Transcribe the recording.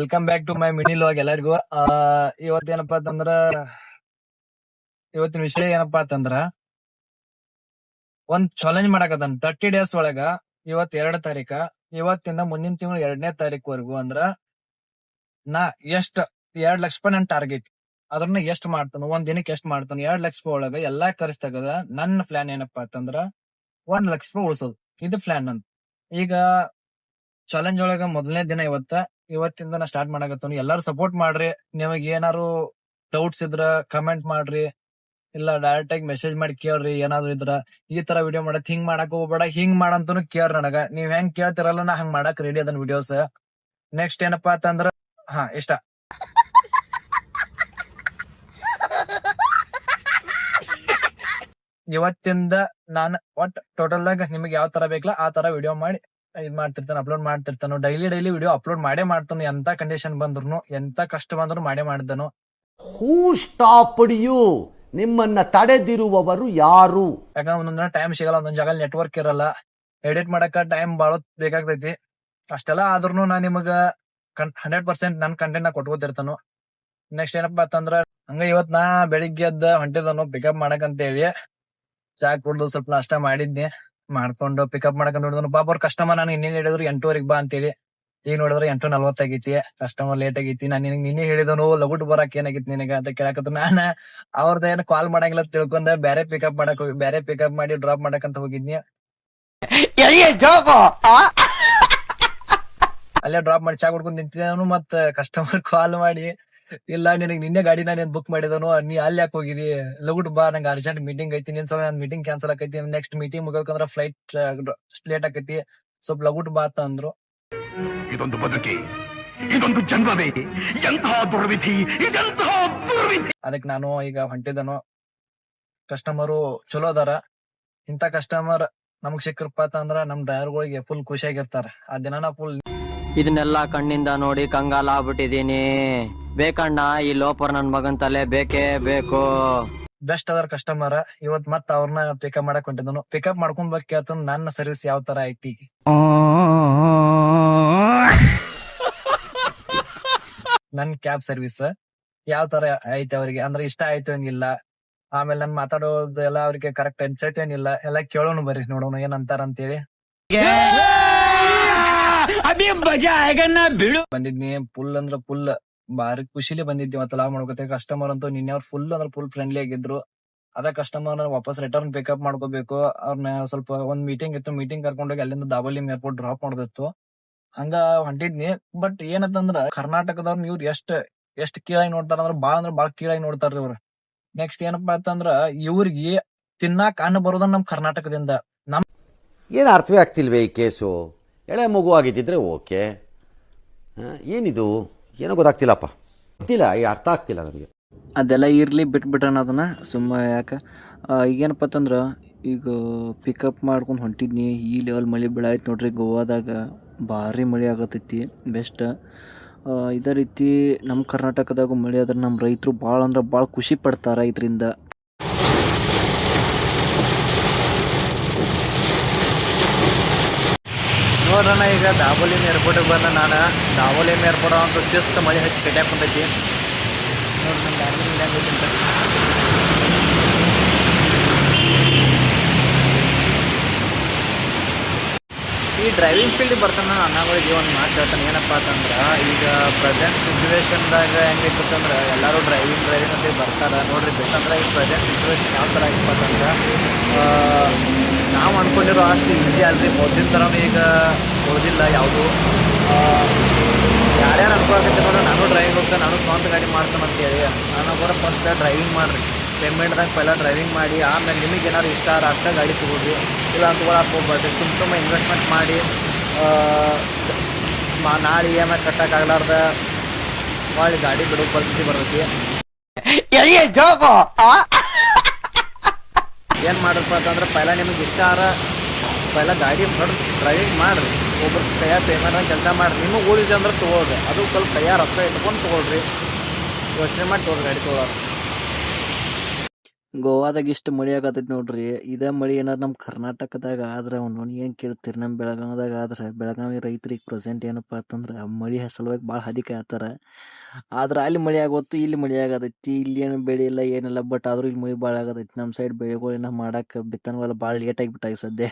Welcome back to my mini vlog ಎಲ್ಲರಿಗೂ. ಇವತ್ತೇನಪ್ಪಾ ಅಂತಂದ್ರ ಇವತ್ತಿನ ವಿಷಯ ಏನಪ್ಪಾ ಅಂತಂದ್ರ ಒಂದ್ ಚಾಲೆಂಜ್ ಮಾಡಕತ್ತಾನ 30 days ಒಳಗ. ಇವತ್ 2 ತಾರೀಕ, ಇವತ್ತಿಂದ ಮುಂದಿನ ತಿಂಗಳು 2ನೇ ತಾರೀಕುವರೆಗೂ ಅಂದ್ರ ನಾ ಎಷ್ಟ್ 2 ಲಕ್ಷ ರೂಪಾಯಿ ನನ್ ಟಾರ್ಗೆಟ್. ಅದ್ರನ್ನ ಎಷ್ಟ್ ಮಾಡ್ತಾನ, ಒಂದ್ ದಿನಕ್ಕೆ ಎಷ್ಟ್ ಮಾಡ್ತಾನ, 2 ಲಕ್ಷ ರೂಪಾಯಿ ಒಳಗ ಎಲ್ಲಾ ಖರ್ಚು ತೆಗದ ನನ್ನ ಪ್ಲಾನ್ ಏನಪ್ಪಾ ಅಂತಂದ್ರ 1 ಲಕ್ಷ ರೂಪಾಯಿ ಉಳಿಸೋದು. ಇದು ಪ್ಲಾನ್ ನನ್. ಈಗ ಚಾಲೆಂಜ್ ಒಳಗ ಮೊದಲನೇ ದಿನ ಇವತ್ತಿಂದ ನಾ ಸ್ಟಾರ್ಟ್ ಮಾಡಕತ್ತಾನ. ಎಲ್ಲಾರು ಸಪೋರ್ಟ್ ಮಾಡ್ರಿ. ನಿಮಗ್ ಏನಾರು ಡೌಟ್ಸ್ ಇದ್ರ ಕಮೆಂಟ್ ಮಾಡ್ರಿ, ಇಲ್ಲ ಡೈರೆಕ್ಟ್ ಆಗಿ ಮೆಸೇಜ್ ಮಾಡಿ ಕೇಳ್ರಿ. ಏನಾದ್ರು ಇದ್ರ ಈ ತರ ವಿಡಿಯೋ ಮಾಡಕ್ ಹಿಂಗ್ ಮಾಡಕ್ ಹೋಗ್ಬೇಡ, ಹಿಂಗ್ ಮಾಡಂತನು ಕೇಳ್ರಿ ನನಗ. ನೀವ್ ಹೆಂಗ್ ಕೇಳ್ತಿರಲ್ಲ ನಾ ಹಂಗ್ ಮಾಡಕ್ ರೆಡಿ ಅದನ್ ವಿಡಿಯೋಸ್. ನೆಕ್ಸ್ಟ್ ಏನಪ್ಪಾ ಅಂತಂದ್ರ ಇಷ್ಟ ಇವತ್ತಿಂದ ನಾನು ಒಟ್ ಟೋಟಲ್ ದಾಗ ನಿಮ್ಗೆ ಯಾವ ತರ ಬೇಕಲ್ಲ ಆ ತರ ವಿಡಿಯೋ ಮಾಡಿ ಇದ್ ಮಾಡ್ತಿರ್ತಾನ, ಅಪ್ಲೋಡ್ ಮಾಡ್ತಿರ್ತಾನು. ಡೈಲಿ ವಿಡಿಯೋ ಅಪ್ಲೋಡ್ ಮಾಡೇ ಮಾಡ್ತಾನು. ಎಂತ ಕಂಡೀಷನ್ ಬಂದ್ರು, ಎಂತ ಕಷ್ಟ ಬಂದ್ರು ಮಾಡೇ ಮಾಡಿದನು. ಹೂ ಸ್ಟಾಪ್ಡ್ ಯು? ನಿಮ್ಮನ್ನ ತಡೆದಿರುವವರು ಯಾರು? ಯಾಕಂದ್ರೆ ಒಂದೊಂದ್ ಟೈಮ್ ಸಿಗಲ್ಲ, ಒಂದೊಂದ್ ಜಾಗ ನೆಟ್ವರ್ಕ್ ಇರಲ್ಲ, ಎಡಿಟ್ ಮಾಡಕ ಟೈಮ್ ಬಾಳ ಬೇಕಾಗ್ತೈತಿ. ಅಷ್ಟೆಲ್ಲ ಆದ್ರೂ ನಾ ನಿಮಗ 100% ನನ್ ಕಂಟೆಂಟ್ ನಾ ಕೊಟ್ಕೋತಿರ್ತಾನು. ನೆಕ್ಸ್ಟ್ ಏನಪ್ಪಾ ಅಂತಂದ್ರ ಹಂಗ ಇವತ್ ನಾ ಬೆಳಿಗ್ಗೆ ಎದ್ದ ಹೊಂಟಿದನು ಪಿಕಪ್ ಮಾಡಕ್ ಅಂತ ಹೇಳಿ. ಚಾ ಕುಡ್ದು ಸ್ವಲ್ಪ ನಾಷ್ಟ ಮಾಡಿದ್ನಿ, ಮಾಡ್ಕೊಂಡು ಪಿಕಪ್ ಮಾಡಕ್ ನೋಡಿದ್ರು. ಪಾಪ ಅವ್ರ ಕಸ್ಟಮರ್ ನಾನು ಇನ್ನೇನ್ ಹೇಳಿದ್ರು 8:00 ಬಾ ಅಂತೇಳಿ. ಈಗ ನೋಡಿದ್ರೆ 8:40 ಆಗೈತಿ. ಕಸ್ಟಮರ್ ಲೇಟ್ ಆಗೈತಿ. ನಾನ್ ನಿನಗ್ ನಿನ್ನೆ ಹೇಳಿದನು ಲಗುಟ್ ಬರಾಕ್ ಏನಾಗೈತಿ ನಿನಗ ಅಂತ ಕೇಳಕತ್ತ. ನಾನ ಅವ್ರದ್ದು ಏನು ಕಾಲ್ ಮಾಡಂಗಿಲ್ಲ ತಿಳ್ಕೊಂಡ ಬೇರೆ ಪಿಕಪ್ ಮಾಡಕ್ ಹೋಗಿ, ಬೇರೆ ಪಿಕಪ್ ಮಾಡಿ ಡ್ರಾಪ್ ಮಾಡಕಂತ ಹೋಗಿದ್ನಿ. ಅಲ್ಲೇ ಡ್ರಾಪ್ ಮಾಡಿ ಚಾ ಕುಡ್ಕೊಂಡ್ ನಿಂತಿದ್ದೇನು. ಮತ್ ಕಸ್ಟಮರ್ ಕಾಲ್ ಮಾಡಿ, ಇಲ್ಲ ನಿನಗ್ ನಿನ್ನೆ ಗಾಡಿ ನಾನು ಬುಕ್ ಮಾಡಿದನು, ನೀ ಅಲ್ಲಿ ಯಾಕೆ ಹೋಗಿದಿ, ಲಗುಟ್ ಬಾ, ನಂಗೆ ಅರ್ಜೆಂಟ್ ಮೀಟಿಂಗ್ ಐತಿ, ನಿನ್ ಸಲ ಮೀಟಿಂಗ್ ಕ್ಯಾನ್ಸಲ್ ಆಕೈತಿ, ನೆಕ್ಸ್ಟ್ ಮೀಟಿಂಗ್ ಮುಗಬೇಕಂದ್ರ ಫ್ಲೈಟ್ ಲೇಟ್ ಆಕೈತಿ, ಸ್ವಲ್ಪ ಲಗುಟ್ ಬಾ ಅಂದ್ರು. ಇದೊಂದು ಬದುಕಿ, ಇದೊಂದು ಜನ್ಮವೇ, ಎಂತಹ ದುರ್ವಿಧಿ, ಇದೆಂತಹ ದುರ್ವಿಧಿ. ಅದಕ್ಕೆ ನಾನು ಈಗ ಹೊಂಟಿದನು. ಕಸ್ಟಮರು ಚಲೋ ಅದಾರ. ಇಂತ ಕಸ್ಟಮರ್ ನಮಗ್ ಸಿಕ್ಕರಪ್ಪ ಅಂದ್ರ ನಮ್ ಡ್ರೈವರ್ಗಳಿಗೆ ಫುಲ್ ಖುಷಿಯಾಗಿರ್ತಾರ. ಆ ದಿನಾನ ಫುಲ್ ಇದನ್ನೆಲ್ಲ ಕಣ್ಣಿಂದ ನೋಡಿ ಕಂಗಾಲ ಆಗ್ಬಿಟ್ಟಿದೀನಿ. ಬೇಕಣ್ಣ, ಈ ಲೋಪರ್ ನನ್ ಮಗನ್ ತಲೆ ಬೇಕೇ ಬೇಕು. ಬೆಸ್ಟ್ ಅದಾರ ಕಸ್ಟಮರ್. ಇವತ್ ಮತ್ ಅವ್ರನ್ನ ಪಿಕಪ್ ಮಾಡಕ್ ಹೊಂಟಿದನು. ಪಿಕಪ್ ಮಾಡ್ಕೊಂಡ್ ಬಕ್ ಕೇಳ್ತಾನ ನನ್ನ ಸರ್ವಿಸ್ ಯಾವ ತರ ಐತಿ, ನನ್ ಕ್ಯಾಬ್ ಸರ್ವಿಸ್ ಯಾವ ತರ ಐತಿ ಅವ್ರಿಗೆ, ಅಂದ್ರೆ ಇಷ್ಟ ಆಯ್ತು ಏನಿಲ್ಲ, ಆಮೇಲೆ ನನ್ ಮಾತಾಡೋದೆಲ್ಲ ಅವ್ರಿಗೆ ಕರೆಕ್ಟ್ ಅನ್ಸೈತೆ ಏನಿಲ್ಲ, ಎಲ್ಲ ಕೇಳೋಣ ಬರ್ರಿ, ನೋಡೋಣ ಏನ್ ಅಂತಾರ ಅಂತೇಳಿ ಬಂದಿದ್ನಿ. ಫುಲ್ ಅಂದ್ರ ಫುಲ್ ಬಾರಿ ಖುಷಿಲಿ ಬಂದಿದ್ವಿ. ಮತ್ತೆ ಲಾಭ ಮಾಡ್ಕೋತ ಕಸ್ಟಮರ್ ಅಂತೂ ನಿನ್ನೆ ಅವ್ರು ಫುಲ್ ಅಂದ್ರ ಫುಲ್ ಫ್ರೆಂಡ್ಲಿ ಆಗಿದ್ರು. ಅದ ಕಸ್ಟಮರ್ ವಾಪಸ್ ರಿಟರ್ನ್ ಪಿಕಪ್ ಮಾಡ್ಕೋಬೇಕು. ಅವ್ರನ್ನ ಸ್ವಲ್ಪ ಒಂದ್ ಮೀಟಿಂಗ್ ಇತ್ತು, ಮೀಟಿಂಗ್ ಕರ್ಕೊಂಡೋಗಿ ಅಲ್ಲಿಂದ ದಾಬೋಲಿ ಏರ್ಪೋರ್ಟ್ ಡ್ರಾಪ್ ಮಾಡೋದಿತ್ತು. ಹಂಗ ಹೊಂಟಿದ್ನಿ. ಬಟ್ ಏನಂತಂದ್ರ ಕರ್ನಾಟಕದವ್ರ ಇವ್ರು ಎಷ್ಟ್ ಕೀಳಾಗಿ ನೋಡ್ತಾರ ಅಂದ್ರ ಬಾಳ ಕೀಳಾಗಿ ನೋಡ್ತಾರ್ರಿ ಇವ್ರು. ನೆಕ್ಸ್ಟ್ ಏನಪ್ಪಾ ಅಂತಂದ್ರ ಇವ್ರಿಗೆ ತಿನ್ನಾಕ ಅನ್ನ ಬರೋದನ್ನ ನಮ್ ಕರ್ನಾಟಕದಿಂದ. ಏನು ಅರ್ಥವೇ ಆಗ್ತಿಲ್ವೇ ಈ ಕೇಸು? ಎಳೆ ಮಗು ಆಗಿದ್ದಿದ್ರೆ ಓಕೆ, ಏನಿದು ಏನೋ ಗೊತ್ತಾಗ್ತಿಲ್ಲಪ್ಪ, ಗೊತ್ತಿಲ್ಲ, ಈ ಅರ್ಥ ಆಗ್ತಿಲ್ಲ ನನಗೆ. ಅದೆಲ್ಲ ಇರಲಿ, ಬಿಟ್ಬಿಟ್ರಣ ಅದನ್ನು ಸುಮ್ಮ ಯಾಕೆ. ಈಗೇನಪ್ಪ ಅಂತಂದ್ರೆ ಈಗ ಪಿಕಪ್ ಮಾಡ್ಕೊಂಡು ಹೊಂಟಿದ್ನಿ. ಈ ಲೆವೆಲ್ ಮಳೆ ಬೀಳಾಯ್ತು ನೋಡ್ರಿ. ಗೋವಾದಾಗ ಭಾರಿ ಮಳೆ ಆಗತೈತಿ. ಬೆಸ್ಟ್ ಇದೇ ರೀತಿ ನಮ್ಮ ಕರ್ನಾಟಕದಾಗ ಮಳೆ ಆದ್ರೆ ನಮ್ಮ ರೈತರು ಭಾಳ ಅಂದ್ರೆ ಭಾಳ ಖುಷಿ ಪಡ್ತಾರೆ ಇದರಿಂದ. ನೋಡ್ರಣ ಈಗ ದಾಬೋಲಿ ಏರ್ಪೋರ್ಟಿಗೆ ಬಂದ ನಾನು. ದಾಬೋಲಿ ಏರ್ಪೋರ್ಟ್ ಅಂತ ಶಿಸ್ತು ಮಳೆ ಹಚ್ಚಿ ಕಟ್ಯಾಕ್ ಕುಂತೈತಿ ನೋಡ್ರಿ. ನಮ್ಮ ಗಾಡಿ ಈ ಡ್ರೈವಿಂಗ್ ಫೀಲ್ಡ್ ಬರ್ತಾನ ಅನ್ನಗಳಿಗೆ ಒಂದು ಮಾತು ಹೇಳ್ತಾನೆ. ಏನಪ್ಪಾ ಅಂತಂದ್ರ ಈಗ ಪ್ರೆಸೆಂಟ್ ಸಿಚುವೇಶನ್ದಾಗ ಹೆಂಗೈತಂದ್ರ ಎಲ್ಲಾರು ಡ್ರೈವಿಂಗ್ ಅಂತ ಬರ್ತಾರ ನೋಡ್ರಿ. ಬೇಕಂದ್ರ ಈ ಪ್ರೆಸೆಂಟ್ ಸಿಚುವೇಶನ್ ಯಾವ ತರ ಐತಪ್ಪ ಅಂತಂದ್ರ ನಾವು ಅನ್ಕೊಂಡಿರೋ ಅಷ್ಟು ಈಸಿ ಅಲ್ರಿ. ಮೊದಲಿನ ಥರನೂ ಈಗ ಉಳಿದಿಲ್ಲ ಯಾವುದು. ಯಾರ್ಯಾರು ಅನ್ಕೊಳಕತ್ತಿ ನೋಡ್ರಿ, ನಾನು ಡ್ರೈವಿಂಗ್ ಹೋಗ್ತೇನೆ, ನಾನು ಸ್ವಂತ ಗಾಡಿ ಮಾಡ್ತಾನೆ ಅಂತೇಳಿ. ನಾನು ಕೂಡ ಫಸ್ಟ್ ಡ್ರೈವಿಂಗ್ ಮಾಡ್ರಿ, ಪೇಮೆಂಟ್ದಾಗ ಪೈಲ ಡ್ರೈವಿಂಗ್ ಮಾಡಿ, ಆಮೇಲೆ ನಿಮಗೆ ಏನಾದ್ರು ಇಷ್ಟ ಅಷ್ಟೇ ಗಾಡಿ ತಗೊಳ್ರಿ. ಇಲ್ಲ ಅಂತಕೊಳಕ್ಕೆ ಹೋಗ್ಬಾರ್ದು. ತುಂಬ ಇನ್ವೆಸ್ಟ್ಮೆಂಟ್ ಮಾಡಿ ನಾಳೆ EMI ಕಟ್ಟಕ್ಕಾಗ್ಲಾರ್ದ ಮಾಡಿ ಗಾಡಿ ಬಿಡೋ ಪರಿಸ್ಥಿತಿ ಬರ್ತೈತಿ. ಏನ್ ಮಾಡ್ರಪ್ಪ ಅಂತಂದ್ರೆ ಪೈಲ ನಿಮಗೆ ಇಷ್ಟ ಪೈಲ ಗಾಡಿ ಹೊಡೆದು ಡ್ರೈವಿಂಗ್ ಮಾಡ್ರಿ. ಒಬ್ರು ಕೈಯಾಗ ಪೇಮೆಂಟ್ ಕೆಲಸ ಮಾಡ್ರಿ. ನಿಮಗೆ ಉಳಿದೆ ಅಂದ್ರೆ ತೊಗೊಳ್ರಿ. ಅದು ಸ್ವಲ್ಪ ಕೈಯಾಗ ರೊಕ್ಕ ಇಟ್ಕೊಂಡು ತೊಗೊಳ್ರಿ. ಯೋಚನೆ ಮಾಡಿ ತೊಗೊಳ್ರಿ ಗಾಡಿ ತೊಗೊಳೋರು. ಗೋವಾದಾಗ ಇಷ್ಟು ಮಳಿ ಆಗತೈತಿ ನೋಡ್ರಿ. ಇದೇ ಮಳಿ ಏನಾರ ನಮ್ಮ ಕರ್ನಾಟಕದಾಗ ಆದ್ರೆ ಅವ್ನು ಏನು ಕೇಳ್ತೀರಿ. ನಮ್ಮ ಬೆಳಗಾವಿದಾಗ ಆದ್ರೆ ಬೆಳಗಾವಿ ರೈತರಿಗೆ ಪ್ರೆಸೆಂಟ್ ಏನಪ್ಪಾ ಅಂತಂದ್ರೆ ಮಳಿ ಸಲುವಾಗಿ ಭಾಳ ಹದಿಕೆ ಆತಾರ. ಆದ್ರೆ ಅಲ್ಲಿ ಮಳಿ ಆಗೋತ್ತು, ಇಲ್ಲಿ ಮಳಿ ಆಗತೈತಿ. ಇಲ್ಲಿ ಏನು ಬೆಳೆ ಇಲ್ಲ ಏನಿಲ್ಲ, ಬಟ್ ಆದ್ರೂ ಇಲ್ಲಿ ಮಳಿ ಭಾಳ ಆಗತೈತಿ. ನಮ್ಮ ಸೈಡ್ ಬೆಳೆಗಳನ್ನ ಮಾಡಕ್ಕೆ ಬಿತ್ತನೆಲ್ಲ ಭಾಳ ಲೇಟ್ ಆಗಿಬಿಟ್ಟಾಗ ಸದ್ಯ.